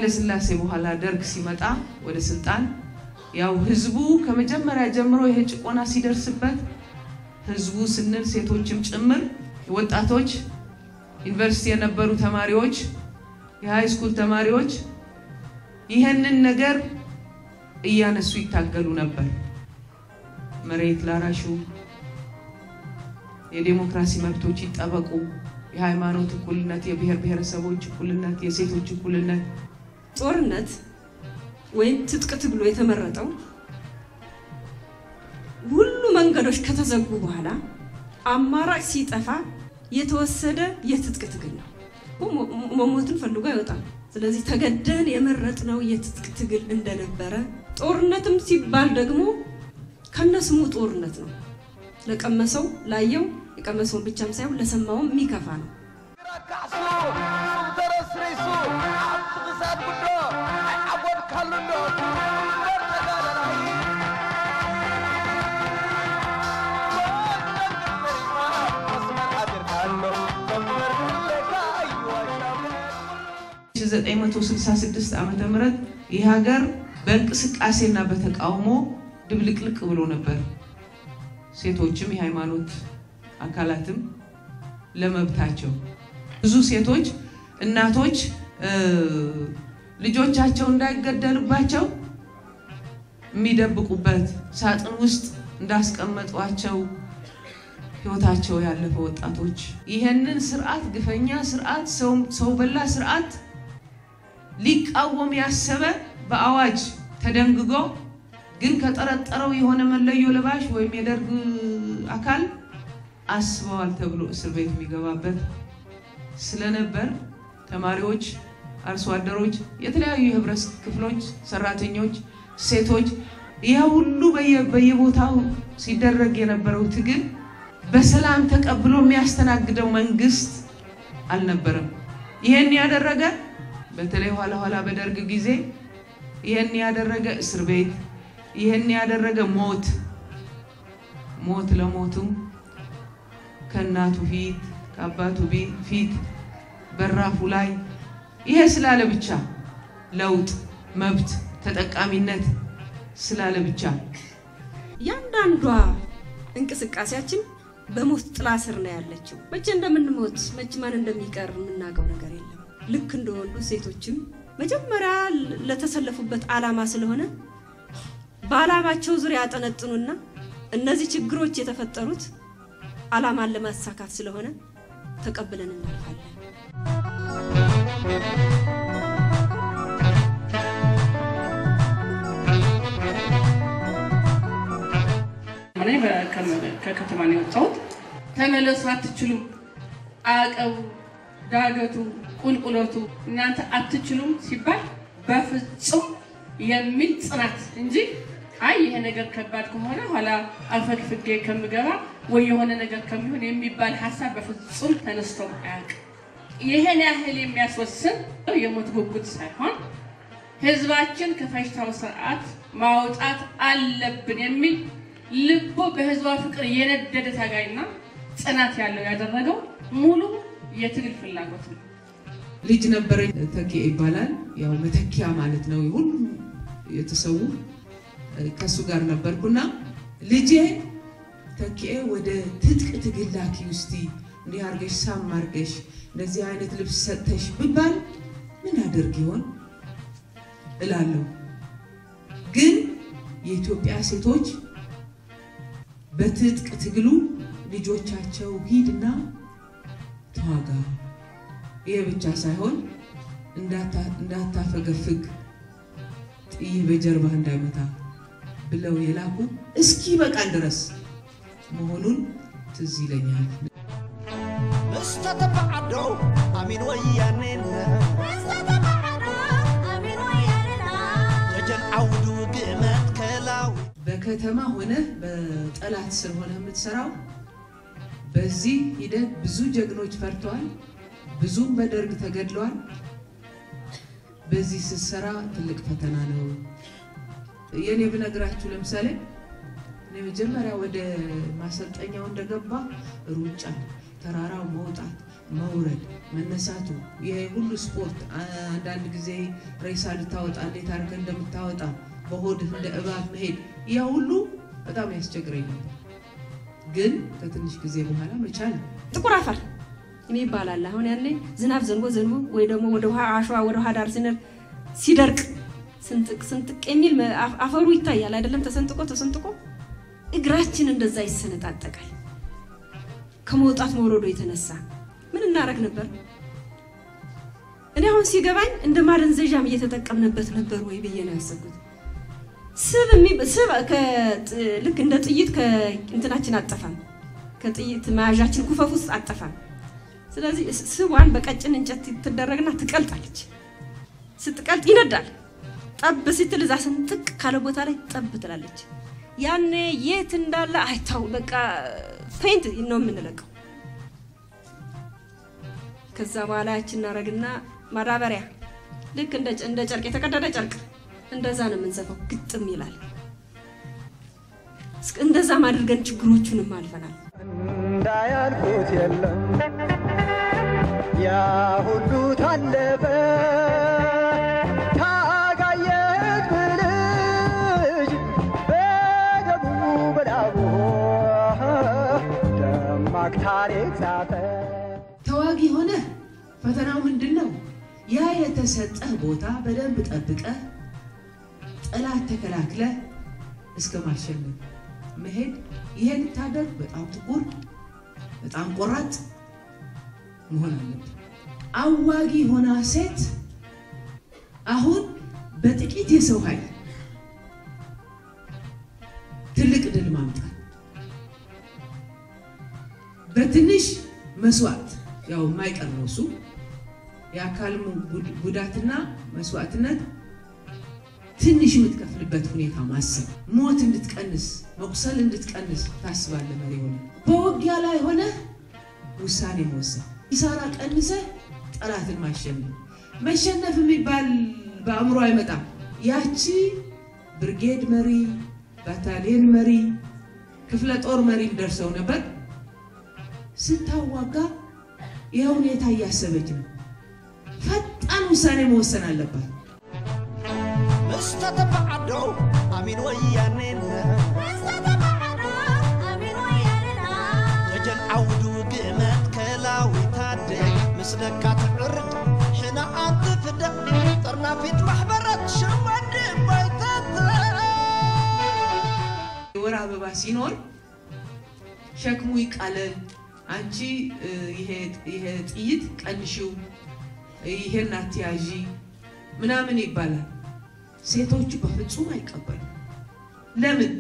ከኃይለ ሥላሴ በኋላ ደርግ ሲመጣ ወደ ስልጣን ያው ህዝቡ ከመጀመሪያ ጀምሮ ይሄ ጭቆና ሲደርስበት ህዝቡ ስንል ሴቶችም ጭምር ወጣቶች ዩኒቨርሲቲ የነበሩ ተማሪዎች የሃይ ስኩል ተማሪዎች ይሄንን ነገር እያነሱ ይታገሉ ነበር መሬት ላራሹ የዲሞክራሲ መብቶች ይጠበቁ የሃይማኖት እኩልነት የብሔር ብሔረሰቦች እኩልነት የሴቶች እኩልነት ጦርነት ወይም ትጥቅ ትግሉ የተመረጠው ሁሉ መንገዶች ከተዘጉ በኋላ አማራጭ ሲጠፋ የተወሰደ የትጥቅ ትግል ነው መሞትን ፈልጎ አይወጣም ስለዚህ ተገደን የመረጥነው የትጥቅ ትግል እንደነበረ ጦርነትም ሲባል ደግሞ ከነስሙ ጦርነት ነው ለቀመሰው ላየው የቀመሰው ብቻም ሳይሆን ለሰማው የሚከፋ ነው በ1966 ዓመተ ምህረት የሀገር በእንቅስቃሴና በተቃውሞ ድብልቅልቅ ብሎ ነበር ሴቶችም የሃይማኖት አካላትም ለመብታቸው ብዙ ሴቶች እናቶች ልጆቻቸው እንዳይገደሉባቸው የሚደብቁበት ሳጥን ውስጥ እንዳስቀመጧቸው ህይወታቸው ያለፈ ወጣቶች ይሄንን ስርዓት ግፈኛ ስርዓት ሰው በላ ስርዓት ሊቃወም ያሰበ በአዋጅ ተደንግጎ ግን ከጠረጠረው የሆነ መለዮ ለባሽ ወይም የደርግ አካል አስበዋል ተብሎ እስር ቤት የሚገባበት ስለነበር ተማሪዎች አርሶ አደሮች የተለያዩ የህብረት ክፍሎች ሰራተኞች ሴቶች ይሁሉ በየቦታው ሲደረግ የነበረው ትግል በሰላም ተቀብሎ የሚያስተናግደው መንግስት አልነበረም ይሄን ያደረገ በተለይ ኋላ በደርግ ጊዜ ይሄን ያደረገ እስር ቤት ይሄን ያደረገ ሞት ለሞቱም ከናቱ ፊት ከአባቱ ፊት በራፉ ላይ ይሄ ስላለ ብቻ ለውጥ መብት ተጠቃሚነት ስላለ ብቻ ያንዳንዷ እንቅስቃሴያችን በሞት ጥላ ስር ነው ያለችው መቼ እንደምንሞት መቼ ማን እንደሚቀር ምናገው ነገር የለም ልክ እንደወንዱ ሴቶችም መጀመሪያ ለተሰለፉበት ዓላማ ስለሆነ ባላባቸው ዙሪያ ያጠነጥኑና እነዚህ ችግሮች የተፈጠሩት ዓላማን ለማሳካት ስለሆነ ተቀበለን እናልፋለን እኔ ከከተማ ነው የወጣሁት ተመለሱ አትችሉም አቀው ዳገቱ ቁልቁለቱ እናንተ አትችሉም ሲባል በፍጹም የሚል ጽናት እንጂ አይ ይሄ ነገር ከባድ ከሆነ ኋላ አፈግፍጌ ከምገባ ወይ የሆነ ነገር ከሚሆን የሚባል ሐሳብ በፍጹም ተነስቶ አያውቅ ይሄን ያህል የሚያስወስን የሞት ጉጉት ሳይሆን ህዝባችን ከፋሽታው ስርዓት ማውጣት አለብን የሚል ልቦ በህዝባ ፍቅር የነደደ ታጋይና ጽናት ያለው ያደረገው ሙሉ የትግል ፍላጎት ነው ልጅ ነበረኝ ተኪያ ይባላል ያው መተኪያ ማለት ነው ሁሉ የተሰው ከሱ ጋር ነበርኩና ልጄ ተኪያ ወደ ትጥቅ ትግላኪ ውስጥ እንዴ አርገሽ ሳማርገሽ ለዚህ አይነት ልብስ ሰጥተሽ ብባል ምን አደርግ ይሆን እላለሁ ግን የኢትዮጵያ ሴቶች በትጥቅ ትግሉ ልጆቻቸው ሂድና ተዋጋ የብቻ ሳይሆን እንዳታፈገፍግ ጥይ በጀርባ እንዳይመታ ብለው የላኩ እስኪ በቃን ድረስ መሆኑን ትዝ ይለኛል استتبعدو امين وياننا تجن عودو قمت كلاو በከተማ ሆነ በጠላት ስር ሆነ የምትሰራው በዚህ ሂደት ብዙ ጀግኖች ፈርተዋል ብዙም በደርግ ተገድለዋል በዚህ ሲሰራ ትልቅ ፈተና ነው የኔ ብነግራችሁ ለምሳሌ ለመጀመሪያ ወደ ማሰልጠኛው እንደገባ ሩጫ ተራራው መውጣት መውረድ መነሳቱ የሁሉ ስፖርት አንዳንድ ጊዜ ሬሳ ልታወጣ እንዴት አድርገህ እንደምታወጣ በሆድ እንደ እባብ መሄድ ያ ሁሉ በጣም ያስቸግረኝ ነበር ግን ከትንሽ ጊዜ በኋላ መቻል ጥቁር አፈር ይባላል አሁን ያኔ ዝናብ ዘንቦ ወይ ደግሞ ወደ ውሃ አሸዋ ወደ ውሃ ዳር ሲደርቅ ስንጥቅ የሚል አፈሩ ይታያል አይደለም ተሰንጥቆ እግራችን እንደዛ ይሰነጣጠቃል ከመውጣት መውረዱ የተነሳ ምን እናረግ ነበር እኔ አሁን ሲገባኝ እንደ ማደንዘዣም እየተጠቀምንበት ነበር ወይ ብዬ ነው ያሰብኩት ስብ ልክ እንደ ጥይት ከእንትናችን አጠፋም ከጥይት ማያዣችን ኩፈፍ ውስጥ አጠፋም ስለዚህ ስቧን በቀጭን እንጨት ትደረግና ትቀልጣለች ስትቀልጥ ይነዳል ጠብ ስትል እዛ ስንጥቅ ካለ ቦታ ላይ ጠብ ትላለች ያኔ የት እንዳለ አይታው በቃ ፌንት ነው የምንለቀው ከዛ በኋላ ያችን አረግና ማዳበሪያ ልክ እንደ ጨርቅ የተቀደደ ጨርቅ እንደዛ ነው የምንሰፋው ግጥም ይላል እንደዛ ማድርገን ችግሮቹንም አልፈናል እንዳያልኩት የለም ያ ሁሉ ታለፈ ታጋየት ብልጅ በደሙ በዳቡ ደማቅ ታሪክ ጻፈ ተዋጊ ሆነ ፈተናው ምንድነው ያ የተሰጠ ቦታ በደንብ ጠብቀ ጠላት ተከላክለ እስከ ማሸነፍ መሄድ ይሄን ታደርግ በጣም ጥቁር በጣም ቆራጥ መሆን አለበት አዋጊ ሆና ሴት አሁን በጥቂት የሰው ኃይል ትልቅ ድል ማምጣት በትንሽ መስዋዕት ያው ማይቀር ነው እሱ የአካል ጉዳትና መስዋዕትነት ትንሽ የምትከፍልበት ሁኔታ ማሰብ ሞት እንድትቀንስ መቁሰል እንድትቀንስ ታስባለህ መሪ ሆነ በውጊያ ላይ ሆነ ውሳኔ መወሰን ኢሳራ ቀንሰ ጠላትን ማሸነፍ የሚባል በአእምሮ አይመጣም ያቺ ብርጌድ መሪ ባታሊየን መሪ ክፍለ ጦር መሪ ደርሰው ነበር ስታዋጋ የሁኔታ ያሰበች ነው ፈጣን ውሳኔ መወሰን አለባት استتبعدو امين وياننا جن عودو قيمت كلاوي تادي مسلك تعرض حنا عاطفه طرنا في محبرات شمد بيتات ورا بابا ሲኖር ሸክሙ ይቃለል አንቺ ይሄ ጥይት ቀንሺው ይሄን አትያዢ ምናምን ይባላል ሴቶቹ በፍጹም አይቀበሉ ለምን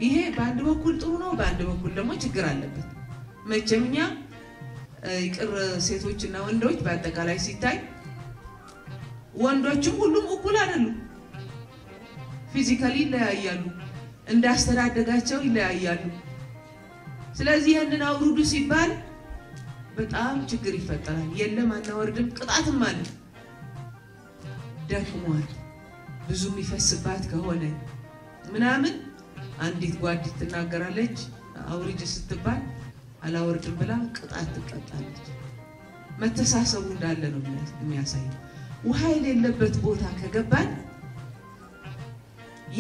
ይሄ በአንድ በኩል ጥሩ ነው በአንድ በኩል ደግሞ ችግር አለበት መቼምኛ ይቅር ሴቶችና ወንዶች በአጠቃላይ ሲታይ ወንዶቹም ሁሉም እኩል አይደሉም ፊዚካሊ ይለያያሉ እንዳስተዳደጋቸው ይለያያሉ ስለዚህ ያንን አውሩዱ ሲባል በጣም ችግር ይፈጠራል የለም አናወርድም ቅጣትም አለ ደክሟል ብዙ የሚፈስባት ከሆነ ምናምን አንዲት ጓዲት ተናገራለች አውሪጅ ስትባል አላወርድም ብላ ቅጣት ትቀጣለች መተሳሰቡ እንዳለ ነው የሚያሳየው ውሃ የሌለበት ቦታ ከገባን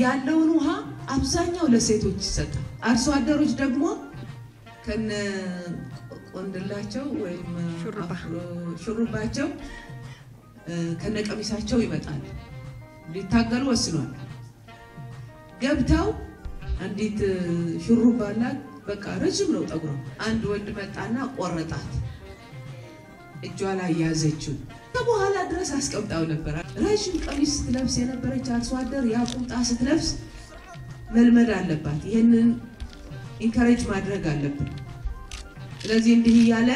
ያለውን ውሃ አብዛኛው ለሴቶች ይሰጣል አርሶ አደሮች ደግሞ ከነ ቆንደላቸው ወይም ሹሩባቸው ከነ ቀሚሳቸው ይመጣል ሊታገሉ ወስኗል ገብታው አንዲት ሹሩባላ በቃ ረጅም ነው ጠጉሯ አንድ ወንድ መጣና ቆረጣት እጇ ላይ ያዘችው ከበኋላ ድረስ አስቀምጣው ነበር ረጅም ቀሚስ ትለብስ የነበረች አርሶ አደር ያ ቁምጣ ስትለብስ መልመድ አለባት ይሄንን ኢንካሬጅ ማድረግ አለበት ስለዚህ እንዲህ ያለ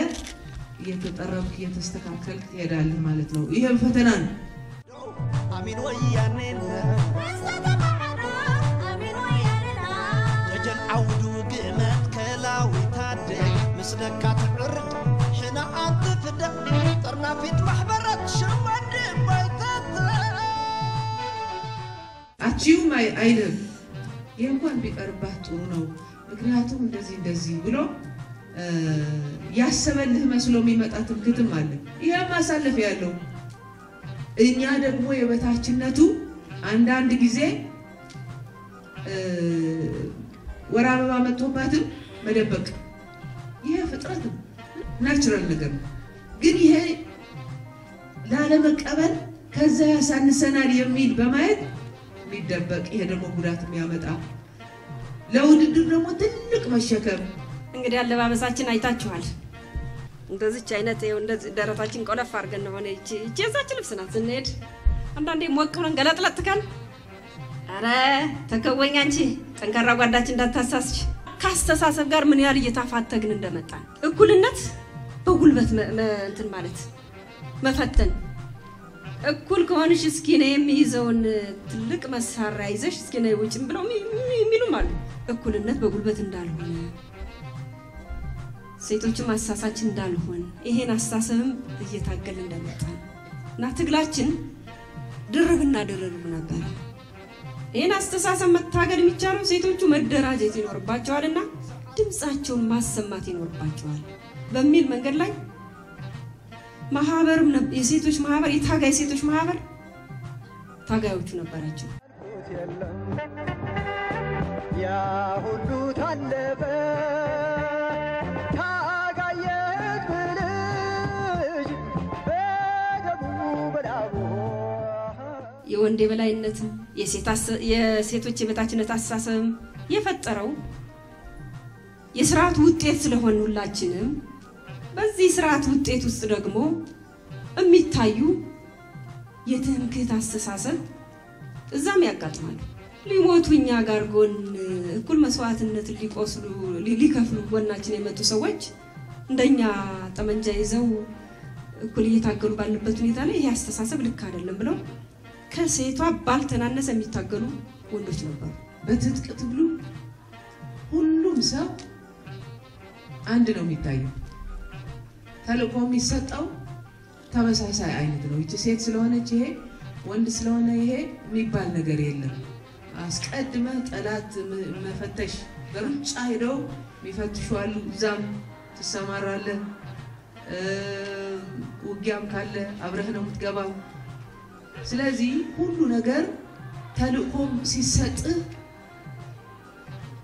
እየተጠረብክ እየተስተካከልክ ትሄዳለህ ማለት ነው ይሄም ፈተና ነው امين وياننا جن عودو قيمت كلاوي تادي مسلك تعرض حنا عاطفه طرنا في محبرات شمد بيتات አቺው ማይ አይደል የእንኳን ቢቀርባት ጥሩ ነው ምክንያቱም እንደዚህ ብሎ ያሰበልህ መስሎ የሚመጣ ትምክህትም አለ። ይሄ ማሳለፍ ያለው እኛ ደግሞ የበታችነቱ አንዳንድ ጊዜ ወራ አበባ መጥቶባትም መደበቅ ይሄ ፍጥረት ናቹራል ነገር ነው። ግን ይሄ ላለመቀበል ከዛ ያሳንሰናል የሚል በማየት ሊደበቅ ይሄ ደግሞ ጉዳት የሚያመጣ ለውድድር ደግሞ ትልቅ መሸከም። እንግዲህ አለባበሳችን አይታችኋል። እንደዚህ አይነት እንደዚህ ደረታችን ቆለፍ አድርገን ነው እቺ እዛች ልብስ ናት ስንሄድ አንዳንዴ ሞቅ ብለን ገለጥለጥ ካል አረ ተከወኛ አንቺ ጠንካራ ጓዳችን እንዳታሳስች ካስተሳሰብ ጋር ምን ያህል እየታፋተግን እንደመጣን እኩልነት በጉልበት እንትን ማለት መፈተን እኩል ከሆንሽ እስኪ ነው የሚይዘውን ትልቅ መሳሪያ ይዘሽ እስኪ ነው ውጭም ብለው የሚሉ ማለት እኩልነት በጉልበት እንዳልሆነ ሴቶችም አሳሳችን እንዳልሆነ ይሄን አስተሳሰብም እየታገል እንደመጣን እና ትግላችን ድርብና ድርብ ነበር። ይሄን አስተሳሰብ መታገል የሚቻለው ሴቶቹ መደራጀት ይኖርባቸዋልና ድምጻቸውን ማሰማት ይኖርባቸዋል በሚል መንገድ ላይ ማህበርም የሴቶች ማህበር የታጋይ ሴቶች ማህበር ታጋዮቹ ነበራቸው። ያ ሁሉ ታለፈ ታጋየት ብልጅ በደሙ በዳቡ የወንድ የበላይነት የሴቶች የበታችነት አስተሳሰብ የፈጠረው የሥርዓት ውጤት ስለሆነ ሁላችንም በዚህ ሥርዓት ውጤት ውስጥ ደግሞ የሚታዩ የትምክህት አስተሳሰብ እዛም ያጋጥማሉ። ሊሞቱኛ ጋር ጎን እኩል መስዋዕትነት ሊቆስሉ ሊከፍሉ ጎናችን የመጡ ሰዎች እንደኛ ጠመንጃ ይዘው እኩል እየታገሉ ባለበት ሁኔታ ላይ ይሄ አስተሳሰብ ልክ አይደለም ብለው ከሴቷ ባልተናነሰ የሚታገሉ ወንዶች ነበሩ። በትጥቅ ትግሉ ሁሉም ሰው አንድ ነው የሚታየው። ተልእኮ የሚሰጠው ተመሳሳይ አይነት ነው። እቺ ሴት ስለሆነች ይሄ ወንድ ስለሆነ ይሄ የሚባል ነገር የለም። አስቀድመ ጠላት መፈተሽ በሩጫ ሄደው የሚፈትሹአሉ። እዛም ተሰማራለህ ውጊያም ካለ አብረህ ነው የምትገባው። ስለዚህ ሁሉ ነገር ተልእኮ ሲሰጥ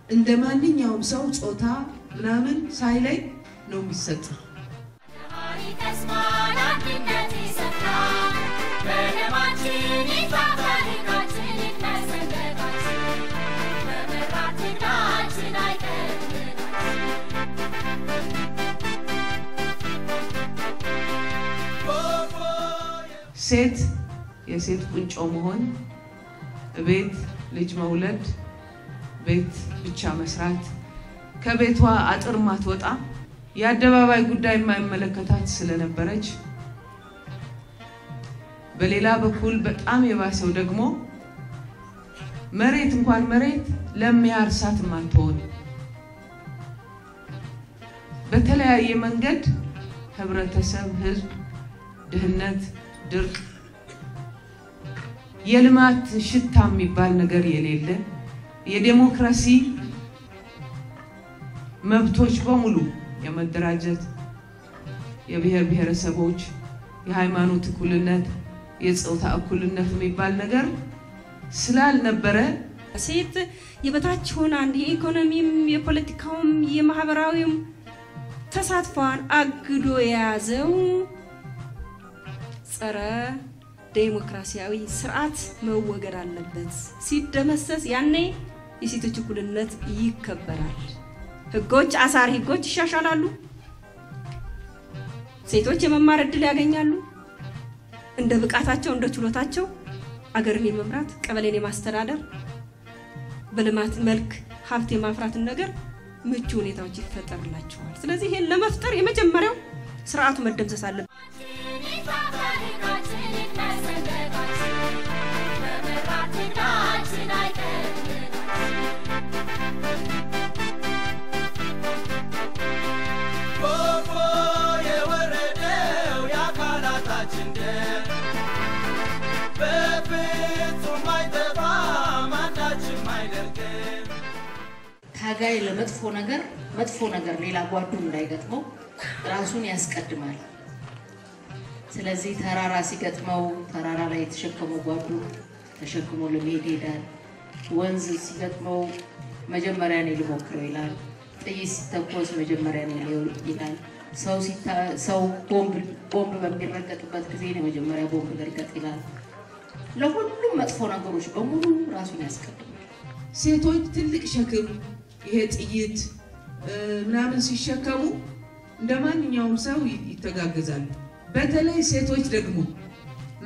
እንደማንኛውም ሰው ጾታ ምናምን ሳይለይ ነው የሚሰጥ። ሴት የሴት ቁንጮ መሆን ቤት ልጅ መውለድ ቤት ብቻ መስራት ከቤቷ አጥር ማትወጣ የአደባባይ ጉዳይ የማይመለከታት ስለነበረች በሌላ በኩል በጣም የባሰው ደግሞ መሬት እንኳን መሬት ለሚያርሳት ማትሆን በተለያየ መንገድ ህብረተሰብ ህዝብ ድህነት ድርቅ የልማት ሽታ የሚባል ነገር የሌለ የዲሞክራሲ መብቶች በሙሉ የመደራጀት የብሔር ብሔረሰቦች የሃይማኖት እኩልነት የጾታ እኩልነት የሚባል ነገር ስላልነበረ ሴት የበታች ሆና የኢኮኖሚም የፖለቲካውም የማህበራዊም ተሳትፏን አግዶ የያዘው ጸረ ዴሞክራሲያዊ ስርዓት መወገድ አለበት። ሲደመሰስ ያኔ የሴቶች እኩልነት ይከበራል። ህጎች አሳሪ ህጎች ይሻሻላሉ። ሴቶች የመማር እድል ያገኛሉ። እንደ ብቃታቸው እንደ ችሎታቸው አገርን የመምራት ቀበሌን የማስተዳደር በልማት መልክ ሀብት የማፍራትን ነገር ምቹ ሁኔታዎች ይፈጠርላቸዋል። ስለዚህ ይሄን ለመፍጠር የመጀመሪያው ስርዓቱ መደምሰስ አለበት። ታጋይ ለመጥፎ ነገር ሌላ ጓዱ እንዳይገጥመው ራሱን ያስቀድማል ስለዚህ ተራራ ሲገጥመው ተራራ ላይ የተሸከመው ጓዱ ተሸክሞ ለመሄድ ይሄዳል ወንዝ ሲገጥመው መጀመሪያ ነው ሊሞክረው ይላል ጥይት ሲተኮስ መጀመሪያ ነው ይላል ሰው ቦምብ በሚረገጥበት ጊዜ ነው መጀመሪያ ቦምብ ሊረገጥ ይላል ለሁሉም መጥፎ ነገሮች በሙሉ ራሱን ያስቀድማል ሴቶች ትልቅ ሸክም ይሄ ጥይት ምናምን ሲሸከሙ እንደማንኛውም ሰው ይተጋገዛሉ በተለይ ሴቶች ደግሞ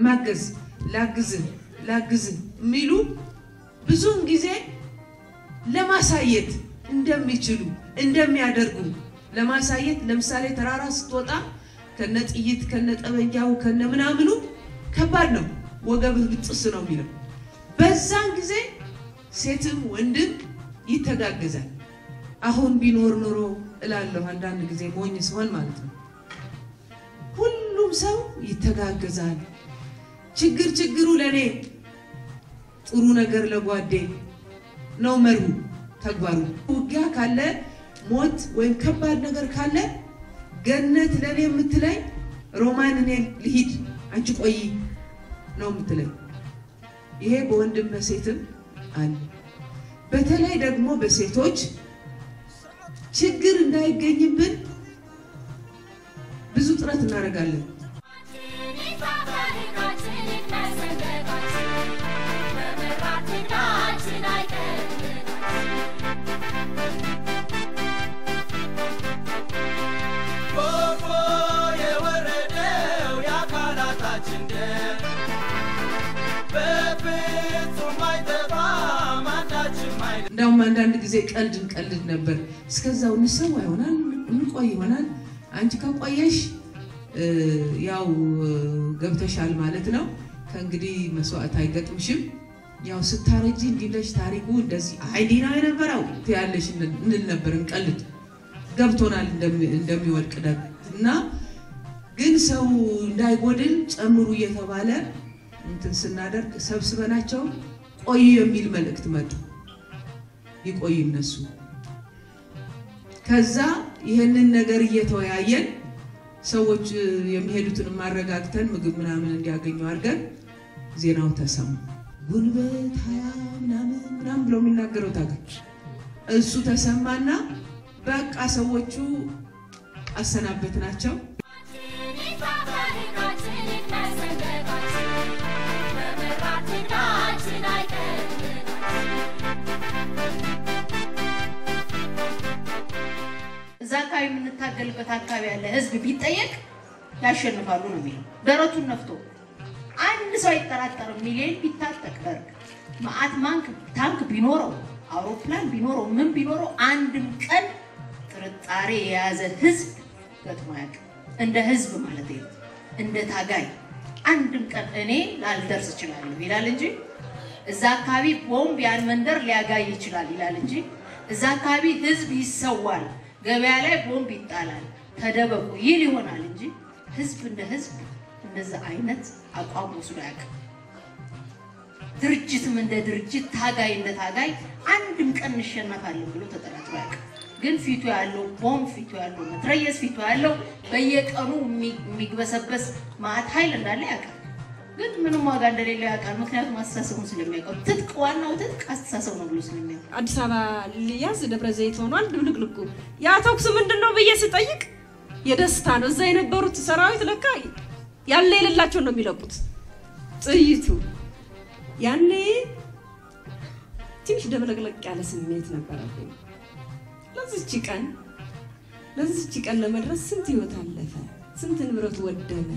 ማገዝ ላግዝ ሚሉ ብዙም ጊዜ ለማሳየት እንደሚችሉ እንደሚያደርጉ ለማሳየት ለምሳሌ ተራራ ስትወጣ ከነጥይት ከነጠበንጃው ከነምናምኑ ከባድ ነው ወገብህ ብጥስ ነው የሚለው በዛን ጊዜ ሴትም ወንድም ይተጋገዛል አሁን ቢኖር ኖሮ እላለሁ አንዳንድ ጊዜ ሞኝ ሲሆን ማለት ነው ሁሉም ሰው ይተጋገዛል ችግሩ ለኔ ጥሩ ነገር ለጓዴ ነው መሩ ተግባሩ ውጊያ ካለ ሞት ወይም ከባድ ነገር ካለ ገነት ለኔ የምትለኝ ሮማን እኔ ልሂድ አንቺ ቆይ ነው የምትለኝ ይሄ በወንድም በሴትም አለ በተለይ ደግሞ በሴቶች ችግር እንዳይገኝብን ብዙ ጥረት እናደርጋለን እንደውም አንዳንድ ጊዜ ቀልድ ነበር እስከዛው ንሰው ይሆናል እንቆይ ይሆናል አንቺ ከቆየሽ ያው ገብተሻል ማለት ነው ከእንግዲህ መስዋዕት አይገጥምሽም ያው ስታረጂ እንዲለሽ ታሪኩ እንደዚህ አይዲና የነበረው ያለሽ እንል ነበር እንቀልድ ገብቶናል እንደሚወድቅ እና ግን ሰው እንዳይጎድል ጨምሩ እየተባለ እንትን ስናደርግ ሰብስበናቸው ቆይ የሚል መልእክት መጡ ይቆይ እነሱ ከዛ ይሄንን ነገር እየተወያየን ሰዎች የሚሄዱትን ማረጋግተን ምግብ ምናምን እንዲያገኙ አድርገን ዜናው ተሰማ ጉልበት ምናምን ብለው የሚናገረው ታገች እሱ ተሰማና በቃ ሰዎቹ አሰናበትናቸው ዛካይ የምንታገልበት አካባቢ ያለ ህዝብ ቢጠየቅ ያሸንፋሉ ነው የሚለው ደረቱን ነፍቶ አንድ ሰው አይተራጠርም ሚሊዮን ቢታጠቅ ደርግ ማአት ታንክ ቢኖረው አውሮፕላን ቢኖረው ምን ቢኖረው አንድም ቀን ጥርጣሬ የያዘ ህዝብ ገጥማያቅ እንደ ህዝብ ማለት ነው እንደ ታጋይ አንድም ቀን እኔ ላልደርስ ይችላል ይላል እንጂ እዛ አካባቢ ቦምብ ያን መንደር ሊያጋይ ይችላል ይላል እንጂ እዛ አካባቢ ህዝብ ይሰዋል ገበያ ላይ ቦምብ ይጣላል ተደበቁ ይል ይሆናል እንጂ ህዝብ እንደ ህዝብ እንደዛ አይነት አቋም ወስዶ ያውቃል ድርጅትም እንደ ድርጅት ታጋይ እንደ ታጋይ አንድም ቀን እንሸነፋለን ብሎ ተጠራጥሮ ያውቃል ግን ፊቱ ያለው ቦምብ ፊቱ ያለው መትረየስ ፊቱ ያለው በየቀኑ የሚግበሰበስ ማአት ኃይል እንዳለ ያውቃል ግን ምንም ዋጋ እንደሌለ ያውቃል ምክንያቱም አስተሳሰቡን ስለሚያውቀው ትጥቅ ዋናው ትጥቅ አስተሳሰቡ ነው ብሎ ስለሚያውቅ አዲስ አበባ ሊያዝ ደብረ ዘይት ሆኗል ድብልቅልቁ ያ ተኩስ ምንድነው ብዬ ስጠይቅ የደስታ ነው እዛ የነበሩት ሰራዊት ለካ ያለ የሌላቸው ነው የሚለቁት ጥይቱ ያኔ ትንሽ ደብለቅለቅ ያለ ስሜት ነበረብኝ ለዚህች ቀን ለመድረስ ስንት ህይወት አለፈ ስንት ንብረት ወደመ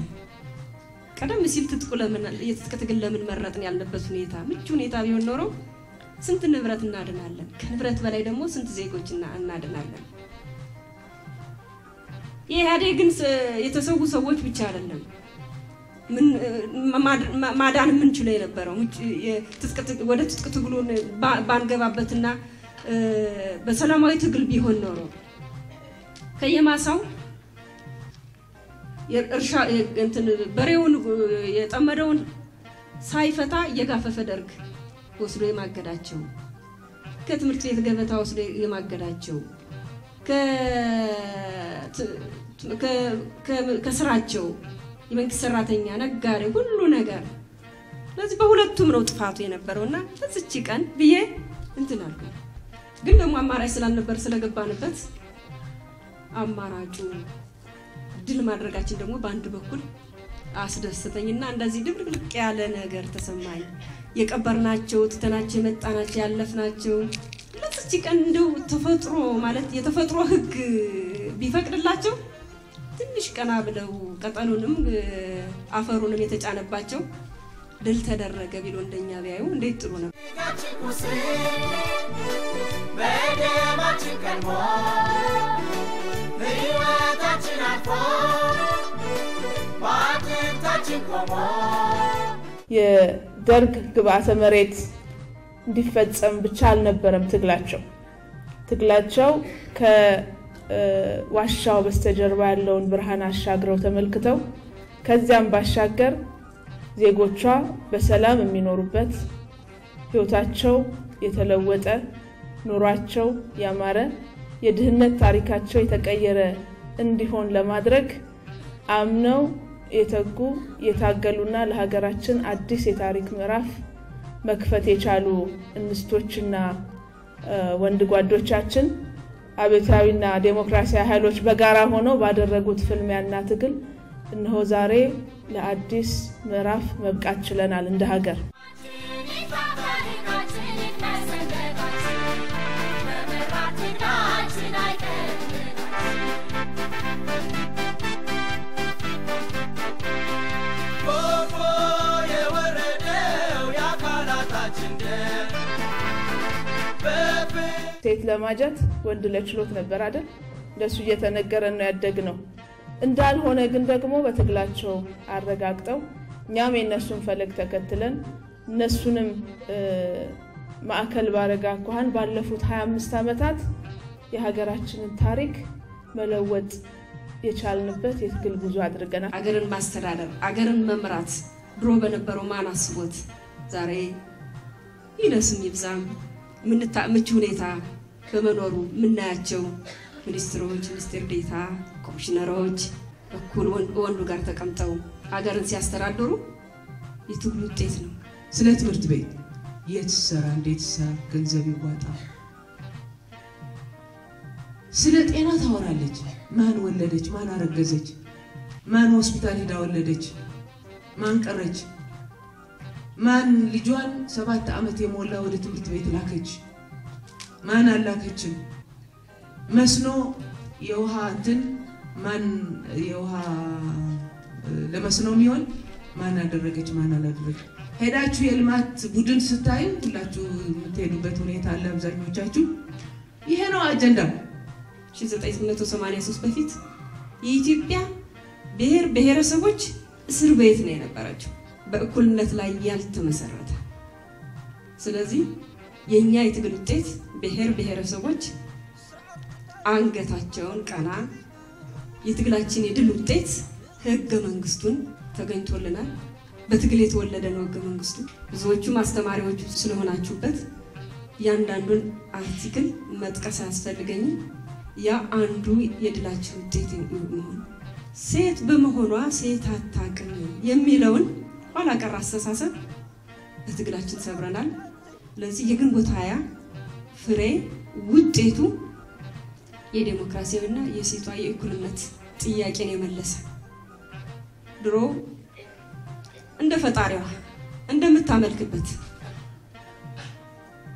ቀደም ሲል ትጥቁ ለምን የትጥቅትግል ለምን መረጥን ያልነበት ሁኔታ ምቹ ሁኔታ ቢሆን ኖሮ ስንት ንብረት እናድናለን ከንብረት በላይ ደግሞ ስንት ዜጎች እናድናለን የኢህአዴግን የተሰዉ ሰዎች ብቻ አይደለም ምን ማዳን ምን ችሎ የነበረው ወደ ትጥቅ ትግሉን ባንገባበትና በሰላማዊ ትግል ቢሆን ኖሮ ከየማሳው የእርሻ እንትን በሬውን የጠመደውን ሳይፈታ እየጋፈፈ ደርግ ወስዶ የማገዳቸው ከትምህርት ቤት ገበታ ወስዶ የማገዳቸው ከስራቸው የመንግስት ሰራተኛ ነጋዴ ሁሉ ነገር ለዚህ በሁለቱም ነው ጥፋቱ የነበረውና ለዚች ቀን ብዬ እንትን አልኩ። ግን ደግሞ አማራጭ ስላልነበር ስለገባንበት አማራጩ ድል ማድረጋችን ደግሞ በአንድ በኩል አስደስተኝና እንደዚህ ድብልቅልቅ ያለ ነገር ተሰማኝ። የቀበርናቸው ትተናቸው የመጣናቸው ያለፍናቸው ለዚች ቀን እንደው ተፈጥሮ ማለት የተፈጥሮ ህግ ቢፈቅድላቸው ትንሽ ቀና ብለው ቀጠሉንም አፈሩንም የተጫነባቸው ድል ተደረገ ቢሉ እንደኛ ቢያዩ እንዴት ጥሩ ነው። በደማችን ቀልሞ ህይወታችን አልፎ ባንታችን ቆሞ የደርግ ግብአተ መሬት እንዲፈጸም ብቻ አልነበረም ትግላቸው ከዋሻው በስተጀርባ ያለውን ብርሃን አሻግረው ተመልክተው ከዚያም ባሻገር ዜጎቿ በሰላም የሚኖሩበት ህይወታቸው የተለወጠ ኑሯቸው ያማረ የድህነት ታሪካቸው የተቀየረ እንዲሆን ለማድረግ አምነው የተጉ የታገሉና ለሀገራችን አዲስ የታሪክ ምዕራፍ መክፈት የቻሉ እንስቶችና ወንድ ጓዶቻችን አብዮታዊና ዴሞክራሲያዊ ኃይሎች በጋራ ሆነው ባደረጉት ፍልሚያና ትግል እነሆ ዛሬ ለአዲስ ምዕራፍ መብቃት ችለናል እንደ ሀገር። ሴት ለማጀት ወንድ ለችሎት ነበር አይደል? ለሱ እየተነገረን ነው ያደግነው። እንዳልሆነ ግን ደግሞ በትግላቸው አረጋግጠው እኛም የነሱን ፈለግ ተከትለን እነሱንም ማዕከል ባረጋ እንኳን ባለፉት 25 ዓመታት የሀገራችንን ታሪክ መለወጥ የቻልንበት የትግል ጉዞ አድርገናል። አገርን ማስተዳደር አገርን መምራት ድሮ በነበረው ማን አስቦት ዛሬ ይነስም ይብዛም ምንታምቹ ሁኔታ በመኖሩ ምናያቸው ሚኒስትሮች ሚኒስትር ዴታ ኮሚሽነሮች እኩል ወንዱ ጋር ተቀምጠው አገርን ሲያስተዳድሩ የትግሉ ውጤት ነው። ስለ ትምህርት ቤት የትሰራ እንዴት ሰራ ገንዘብ ይዋጣ ስለ ጤና ታወራለች። ማን ወለደች ማን አረገዘች ማን ሆስፒታል ሄዳ ወለደች ማን ቀረች ማን ልጇን 7 ዓመት የሞላ ወደ ትምህርት ቤት ላከች ማን አላከችም መስኖ የውሃ እንትን ማን የውሃ ለመስኖ የሚሆን ማን አደረገች ማን አላደረገች ሄዳችሁ የልማት ቡድን ስታዩ ሁላችሁ የምትሄዱበት ሁኔታ አለ አብዛኞቻችሁ ይሄ ነው አጀንዳው 1983 በፊት የኢትዮጵያ ብሔር ብሔረሰቦች እስር ቤት ነው የነበረችው በእኩልነት ላይ ያልተመሰረተ ስለዚህ የኛ የትግል ውጤት ብሔር ብሔረሰቦች አንገታቸውን ቀና የትግላችን የድል ውጤት ህገ መንግስቱን ተገኝቶልናል በትግል የተወለደ ነው ህገ መንግስቱ ብዙዎቹ ማስተማሪዎች ስለሆናችሁበት ያንዳንዱን አርቲክል መጥቀስ ያስፈልገኝ ያ አንዱ የድላችን ውጤት ነው ሴት በመሆኗ ሴት አታውቅም የሚለውን ኋላ ቀር አስተሳሰብ በትግላችን ሰብረናል ለዚህ የግንቦት 20 ፍሬ ውጤቱ የዲሞክራሲያዊና የሴቷ የእኩልነት ጥያቄን የመለሰ ድሮ እንደ ፈጣሪዋ እንደምታመልክበት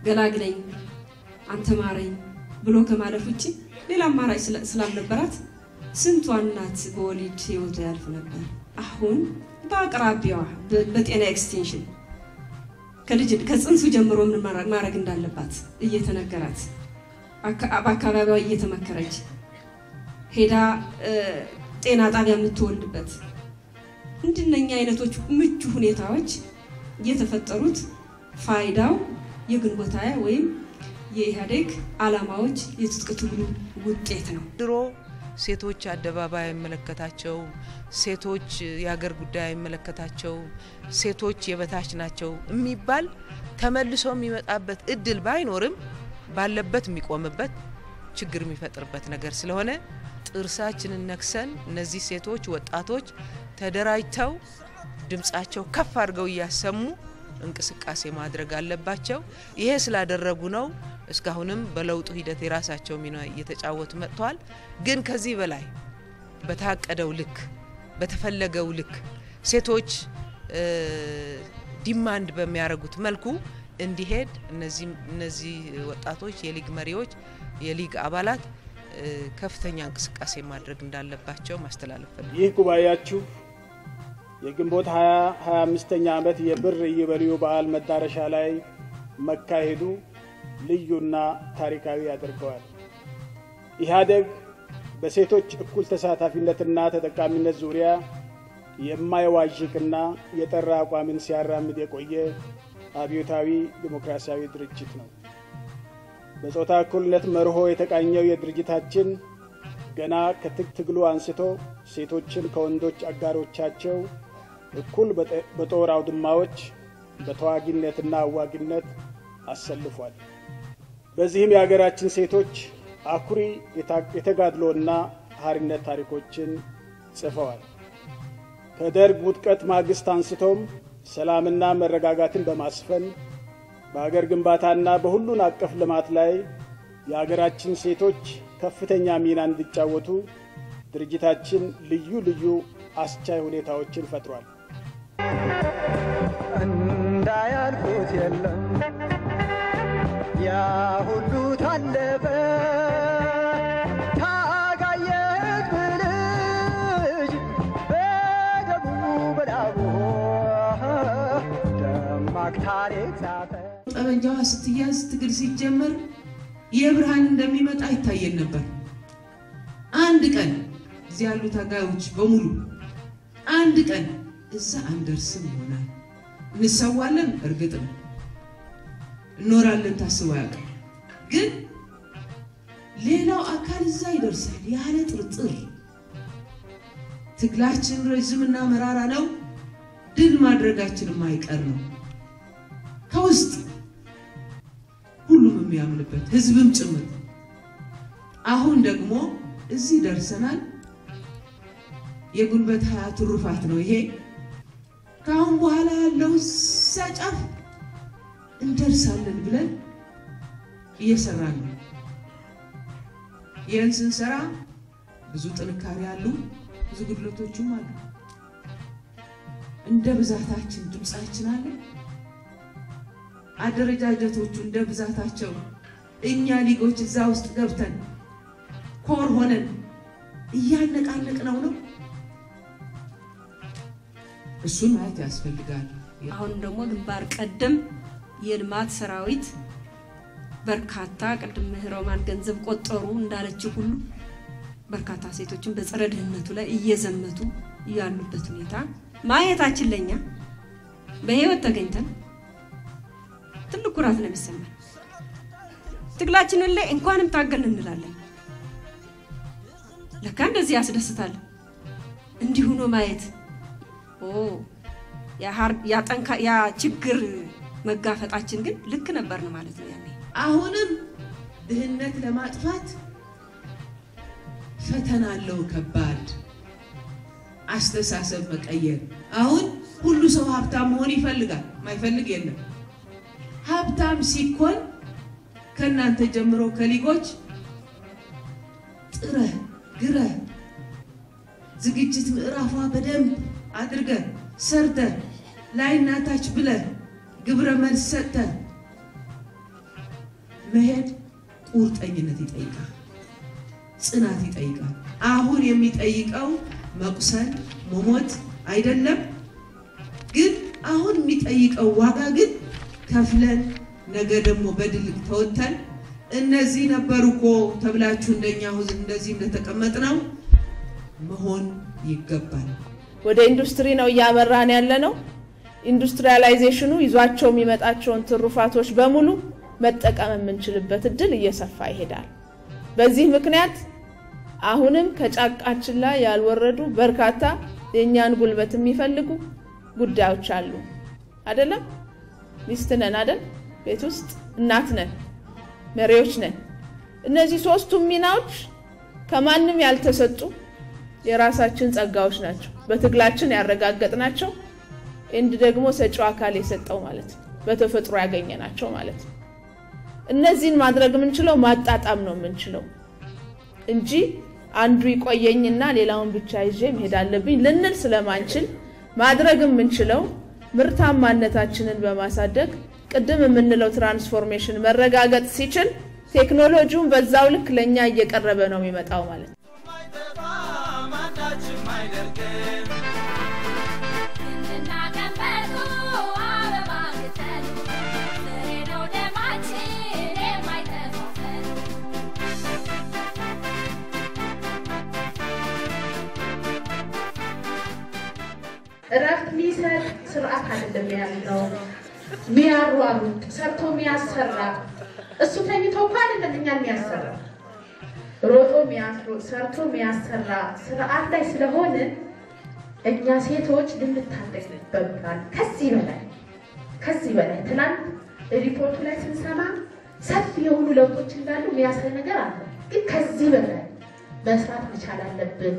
ገላግለኝ አንተ ማረኝ ብሎ ከማለፍ ውጪ ሌላ አማራጭ ስላልነበራት ስንቷ እናት በወሊድ ህይወቷ ያልፍ ነበር አሁን በአቅራቢያዋ በጤና ኤክስቴንሽን ከጽንሱ ጀምሮ ምን ማድረግ እንዳለባት እየተነገራት በአካባቢዋ እየተመከረች ሄዳ ጤና ጣቢያ የምትወልድበት እንደነኛ አይነቶች ምቹ ሁኔታዎች እየተፈጠሩት ፋይዳው የግንቦት 20 ወይም የኢህአዴግ ዓላማዎች የትጥቅ ትግሉ ውጤት ነው። ድሮ ሴቶች አደባባይ መለከታቸው ሴቶች ያገር ጉዳይ መለከታቸው ሴቶች የበታች ናቸው የሚባል ተመልሶ የሚመጣበት እድል ባይኖርም ባለበት የሚቆምበት ችግር የሚፈጥርበት ነገር ስለሆነ ጥርሳችንን ነክሰን እነዚህ ሴቶች ወጣቶች ተደራጅተው ድምጻቸው ከፍ አድርገው ያሰሙ እንቅስቃሴ ማድረግ አለባቸው ይሄ ስላደረጉ ነው እስካሁንም በለውጡ ሂደት የራሳቸው ሚና እየተጫወቱ መጥተዋል ግን ከዚህ በላይ በታቀደው ልክ በተፈለገው ልክ ሴቶች ዲማንድ በሚያረጉት መልኩ እንዲሄድ እነዚህ ወጣቶች የሊግ መሪዎች የሊግ አባላት ከፍተኛ እንቅስቃሴ ማድረግ እንዳለባቸው ማስተላለፍ ነው ይህ ጉባኤያችሁ የግንቦት 25ኛ ዓመት የብር ኢዮቤልዩ በዓል መዳረሻ ላይ መካሄዱ ልዩና ታሪካዊ ያደርገዋል ኢህአዴግ በሴቶች እኩል ተሳታፊነትና ተጠቃሚነት ዙሪያ የማይዋዥቅና የጠራ አቋምን ሲያራምድ የቆየ አብዮታዊ ዲሞክራሲያዊ ድርጅት ነው በጾታ እኩልነት መርሆ የተቃኘው የድርጅታችን ገና ከትግሉ አንስቶ ሴቶችን ከወንዶች አጋሮቻቸው እኩል በጦር አውድማዎች በተዋጊነትና አዋጊነት አሰልፏል በዚህም የሀገራችን ሴቶች አኩሪ የተጋድሎና ሀሪነት ታሪኮችን ጽፈዋል ከደርግ ውድቀት ማግስት አንስቶም ሰላምና መረጋጋትን በማስፈን በአገር ግንባታና በሁሉን አቀፍ ልማት ላይ የሀገራችን ሴቶች ከፍተኛ ሚና እንዲጫወቱ ድርጅታችን ልዩ አስቻይ ሁኔታዎችን ፈጥሯል እንዳያልፉት የለም ያ ሁሉ ታለፈ ታጋየት ብልጅ በደሙ በላቡ ደማቅ ታሪክ ጻፈ ጠመንጃዋ ስትያዝ ትግል ሲጀመር የብርሃን እንደሚመጣ ይታየን ነበር አንድ ቀን እዚህ ያሉ ታጋዮች በሙሉ አንድ ቀን እዛ አንደርስም ይሆናል እንሰዋለን እርግጥ ነው ኖራለን ታስበው ያቀ ግን ሌላው አካል እዛ ይደርሳል ያለ ጥርጥር ትግላችን ረጅምና መራራ ነው ድል ማድረጋችን ማይቀር ነው ከውስጥ ሁሉም የሚያምንበት ህዝብም ጭምር አሁን ደግሞ እዚህ ደርሰናል የጉልበት ሀያት ሩፋት ነው ይሄ ካሁን በኋላ ያለው ሳጫፍ እንደርሳለን ብለን እየሰራን ነው ይህን ስንሰራ ብዙ ጥንካሬ አሉ ብዙ ጉድለቶችም አሉ እንደ ብዛታችን ድምጻችን አለ አደረጃጀቶቹ እንደ ብዛታቸው እኛ ሊጎች እዛ ውስጥ ገብተን ኮር ሆነን እያነቃነቅነው ነው እሱን ማየት ያስፈልጋል አሁን ደግሞ ግንባር ቀደም የልማት ሰራዊት በርካታ ቀደም ሮማን ገንዘብ ቆጠሩ እንዳለችው ሁሉ በርካታ ሴቶችን በጸረ ድህነቱ ላይ እየዘመቱ ያሉበት ሁኔታ ማየታችን ለኛ በህይወት ተገኝተን ትልቅ ኩራት ነው የሚሰማን ትግላችንን ላይ እንኳንም ታገልን እንላለን ለካ እንደዚህ ያስደስታል እንዲሁ ነው ማየት ያ ችግር መጋፈጣችን ግን ልክ ነበርን ማለት ነው ያኔ አሁንም ድህነት ለማጥፋት ፈተና አለው ከባድ አስተሳሰብ መቀየር አሁን ሁሉ ሰው ሀብታም መሆን ይፈልጋል ማይፈልግ የለም ሀብታም ሲኮን ከናንተ ጀምሮ ከሊጎች ጥረ ግረ ዝግጅት ምዕራፏ በደንብ አድርገ ሰርተ ላይናታች ብለ ግብረ መልስ ሰጠ መሄድ ቁርጠኝነት ይጠይቃል ጽናት ይጠይቃል አሁን የሚጠይቀው መቁሰል መሞት አይደለም ግን አሁን የሚጠይቀው ዋጋ ግን ከፍለን ነገ ደግሞ በድል ተወተን እነዚህ ነበርኮ ተብላችሁ እንደኛ ሁዝ እንደዚህ እንደተቀመጥነው መሆን ይገባል ወደ ኢንዱስትሪ ነው ያመራን ያለነው ኢንዱስትሪያላይዜሽኑ ይዟቸው የሚመጣቸውን ትሩፋቶች በሙሉ መጠቀም የምንችልበት እድል እየሰፋ ይሄዳል በዚህ ምክንያት አሁንም ከጫቃችን ላይ ያልወረዱ በርካታ የኛን ጉልበት የሚፈልጉ ጉዳዮች አሉ አይደለም ሚስት ነን አይደል ቤት ውስጥ እናት ነን መሪዎች ነን። እነዚህ ሶስቱም ሚናዎች ከማንም ያልተሰጡ የራሳችን ጸጋዎች ናቸው። በትግላችን ያረጋገጥናቸው እንድ ደግሞ ሰጪው አካል የሰጠው ማለት ነው። በተፈጥሮ ያገኘናቸው ማለት ነው። እነዚህን ማድረግ የምንችለው ማጣጣም ነው የምንችለው እንጂ አንዱ ይቆየኝና ሌላውን ብቻ ይዤ መሄድ አለብኝ ልንል ስለማንችል ማድረግ የምንችለው ምርታማነታችንን በማሳደግ ቅድም የምንለው ትራንስፎርሜሽን መረጋገጥ ሲችል ቴክኖሎጂውን በዛው ልክ ለኛ እየቀረበ ነው የሚመጣው ማለት ነው። እረፍት ሚሰጥ ስርዓት አይደለም ያለው ሚያሯሩ ሰርቶ ሚያሰራ እሱ ተኝቶ እንኳን አይደለም እኛን ሚያሰራ ሮጦ ሰርቶ ሚያሰራ ስርዓት ላይ ስለሆነ እኛ ሴቶች ልንታደግ ይገባል። ከዚህ በላይ ትናንት ሪፖርቱ ላይ ስንሰማ ሰፊ የሆኑ ለውጦች እንዳሉ የሚያሳይ ነገር አለ። ግን ከዚህ በላይ መስራት መቻል አለብን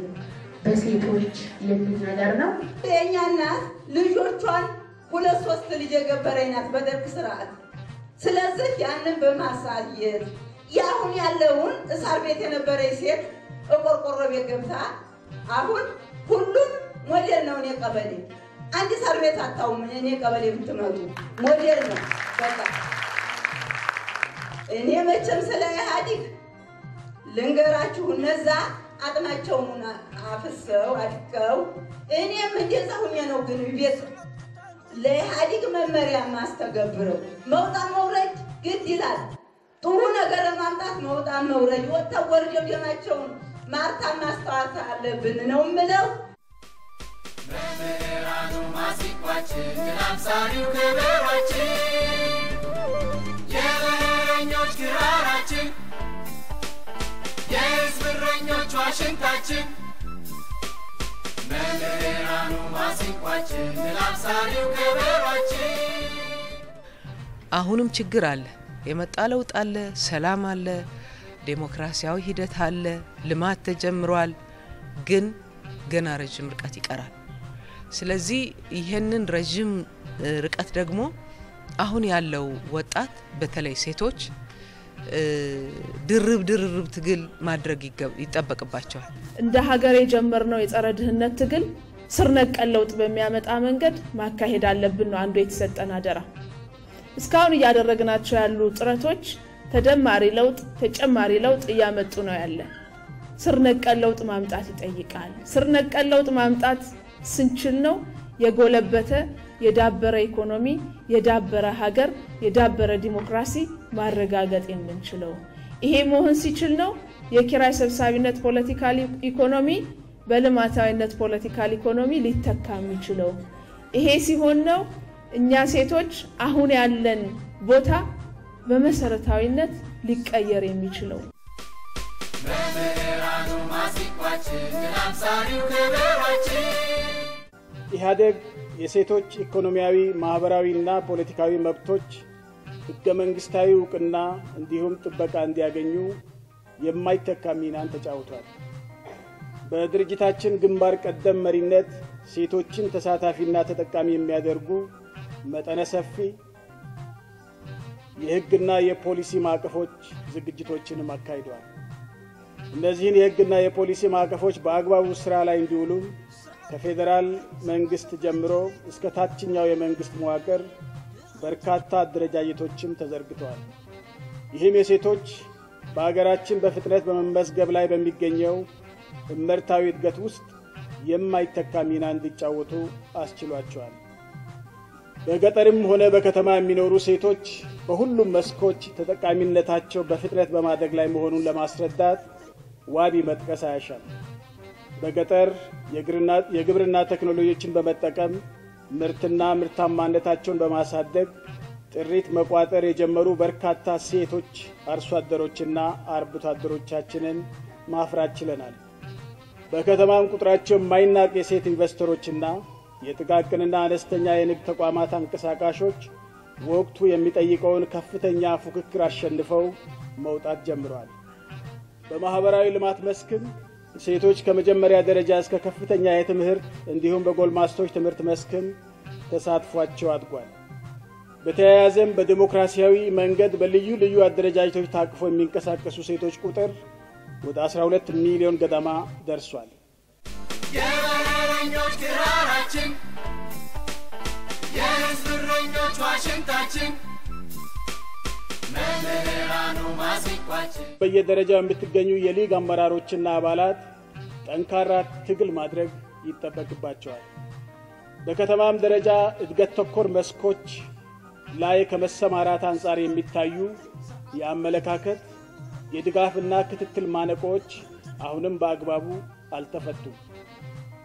በሴቶች የሚል ነገር ነው። የኛ እናት ልጆቿን 2-3 ልጅ የገበረች ናት በደርግ ስርዓት። ስለዚህ ያንን በማሳየት ያሁን ያለውን እሳር ቤት የነበረች ሴት ቆርቆሮ ቤት ገብታ አሁን ሁሉም ሞዴል ነው። እኔ ቀበሌ አንድ እሳር ቤት አታውም። እኔ ቀበሌ ብትመጡ ሞዴል ነው። በቃ እኔ መቼም ስለ ኢህአዴግ ልንገራችሁ እነዛ አጥናቸውን አፍሰው አድቀው እኔም እንደዛ ሆኜ ነው ግን ቤት ለኢህአዴግ መመሪያ ማስተገብረው መውጣት መውረድ ግድ ይላል። ጥሩ ነገር ለማምጣት መውጣት መውረድ ወጣው ወርደው ደማቸውን ማርታ ማስተዋት አለብን ነው የምለው። መምህራኑ ማሲቋችን ግላምሳሪው ክብራችን የበረኞች ግራራችን የህዝብረኞች ዋሽንታችን መምህራኑ ማሲቋችን ግላምሳሪው ክብራችን። አሁንም ችግር አለ። የመጣ ለውጥ አለ፣ ሰላም አለ፣ ዴሞክራሲያዊ ሂደት አለ፣ ልማት ተጀምሯል። ግን ገና ረጅም ርቀት ይቀራል። ስለዚህ ይሄንን ረጅም ርቀት ደግሞ አሁን ያለው ወጣት በተለይ ሴቶች ድርብ ትግል ማድረግ ይጠበቅባቸዋል። እንደ ሀገር የጀመርነው የጸረ ድህነት ትግል ስር ነቀል ለውጥ በሚያመጣ መንገድ ማካሄድ አለብን ነው አንዱ የተሰጠን አደራ። እስካሁን እያደረግናቸው ያሉ ጥረቶች ተጨማሪ ለውጥ እያመጡ ነው ያለ። ስር ነቀል ለውጥ ማምጣት ይጠይቃል። ስር ነቀል ለውጥ ማምጣት ስንችል ነው የጎለበተ የዳበረ ኢኮኖሚ፣ የዳበረ ሀገር፣ የዳበረ ዲሞክራሲ ማረጋገጥ የምንችለው። ይሄ መሆን ሲችል ነው የኪራይ ሰብሳቢነት ፖለቲካል ኢኮኖሚ በልማታዊነት ፖለቲካል ኢኮኖሚ ሊተካ የሚችለው። ይሄ ሲሆን ነው እኛ ሴቶች አሁን ያለን ቦታ በመሰረታዊነት ሊቀየር የሚችለው። መምህራኑ ማሲቋችን ግላምሳሪው ክብራችን ኢህአዴግ የሴቶች ኢኮኖሚያዊ ማህበራዊና ፖለቲካዊ መብቶች ህገ መንግስታዊ ዕውቅና እንዲሁም ጥበቃ እንዲያገኙ የማይተካ ሚናን ተጫውቷል። በድርጅታችን ግንባር ቀደም መሪነት ሴቶችን ተሳታፊና ተጠቃሚ የሚያደርጉ መጠነ ሰፊ የህግና የፖሊሲ ማዕቀፎች ዝግጅቶችን አካሂዷል። እነዚህን የህግና የፖሊሲ ማዕቀፎች በአግባቡ ስራ ላይ እንዲውሉ ከፌደራል መንግስት ጀምሮ እስከ ታችኛው የመንግስት መዋቅር በርካታ አደረጃጀቶችም ተዘርግተዋል። ይህም የሴቶች በአገራችን በፍጥነት በመመስገብ ላይ በሚገኘው እመርታዊ እድገት ውስጥ የማይተካ ሚና እንዲጫወቱ አስችሏቸዋል። በገጠርም ሆነ በከተማ የሚኖሩ ሴቶች በሁሉም መስኮች ተጠቃሚነታቸው በፍጥነት በማደግ ላይ መሆኑን ለማስረዳት ዋቢ መጥቀስ አያሻም። በገጠር የግብርና ቴክኖሎጂዎችን በመጠቀም ምርትና ምርታማነታቸውን በማሳደግ ጥሪት መቋጠር የጀመሩ በርካታ ሴቶች አርሶ አደሮችና አርብቶ አደሮቻችንን ማፍራት ችለናል። በከተማም ቁጥራቸው የማይናቅ የሴት ኢንቨስተሮችና የጥቃቅንና አነስተኛ የንግድ ተቋማት አንቀሳቃሾች ወቅቱ የሚጠይቀውን ከፍተኛ ፉክክር አሸንፈው መውጣት ጀምረዋል። በማህበራዊ ልማት መስክም ሴቶች ከመጀመሪያ ደረጃ እስከ ከፍተኛ የትምህርት እንዲሁም በጎልማስቶች ትምህርት መስክም ተሳትፏቸው አድጓል። በተያያዘም በዲሞክራሲያዊ መንገድ በልዩ ልዩ አደረጃጀቶች ታቅፎ የሚንቀሳቀሱ ሴቶች ቁጥር ወደ 12 ሚሊዮን ገደማ ደርሷል። የበረኞች ክራራችን የህዝብ እረኞች ዋሽንታችን መምህራኑ ማሲንቋችን በየደረጃው የምትገኙ የሊግ አመራሮችና አባላት ጠንካራ ትግል ማድረግ ይጠበቅባቸዋል። በከተማም ደረጃ እድገት ተኮር መስኮች ላይ ከመሰማራት አንጻር የሚታዩ የአመለካከት የድጋፍና ክትትል ማነቆች አሁንም በአግባቡ አልተፈቱም።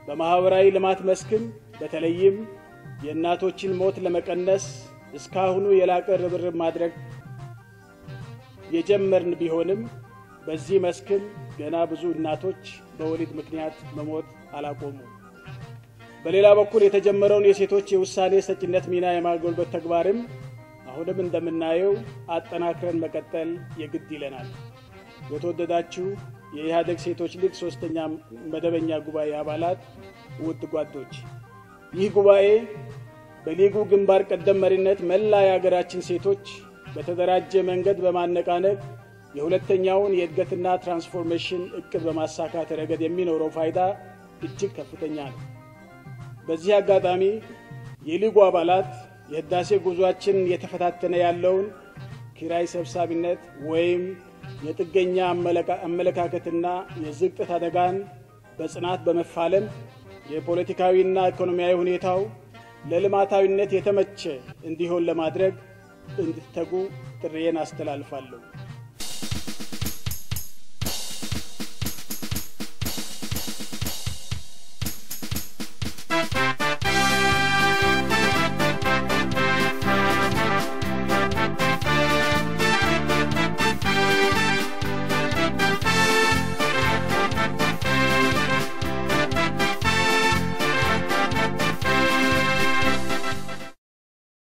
በማህበራዊ ልማት መስክም በተለይም የእናቶችን ሞት ለመቀነስ እስካሁኑ የላቀ ርብርብ ማድረግ የጀመርን ቢሆንም በዚህ መስክም ገና ብዙ እናቶች በወሊድ ምክንያት መሞት አላቆሙም። በሌላ በኩል የተጀመረውን የሴቶች የውሳኔ ሰጭነት ሚና የማጎልበት ተግባርም አሁንም እንደምናየው አጠናክረን መቀጠል የግድ ይለናል። የተወደዳችሁ የኢህአዴግ ሴቶች ሊግ 3ኛ መደበኛ ጉባኤ አባላት፣ ውድ ጓዶች፣ ይህ ጉባኤ በሊጉ ግንባር ቀደም መሪነት መላ የሀገራችን ሴቶች በተደራጀ መንገድ በማነቃነቅ የሁለተኛውን የእድገትና ትራንስፎርሜሽን እቅድ በማሳካት ረገድ የሚኖረው ፋይዳ እጅግ ከፍተኛ ነው። በዚህ አጋጣሚ የሊጉ አባላት የህዳሴ ጉዟችን የተፈታተነ ያለውን ኪራይ ሰብሳቢነት ወይም የጥገኛ አመለካከትና የዝቅጠት አደጋን በጽናት በመፋለም የፖለቲካዊና ኢኮኖሚያዊ ሁኔታው ለልማታዊነት የተመቸ እንዲሆን ለማድረግ እንድትተጉ ጥሪዬን አስተላልፋለሁ።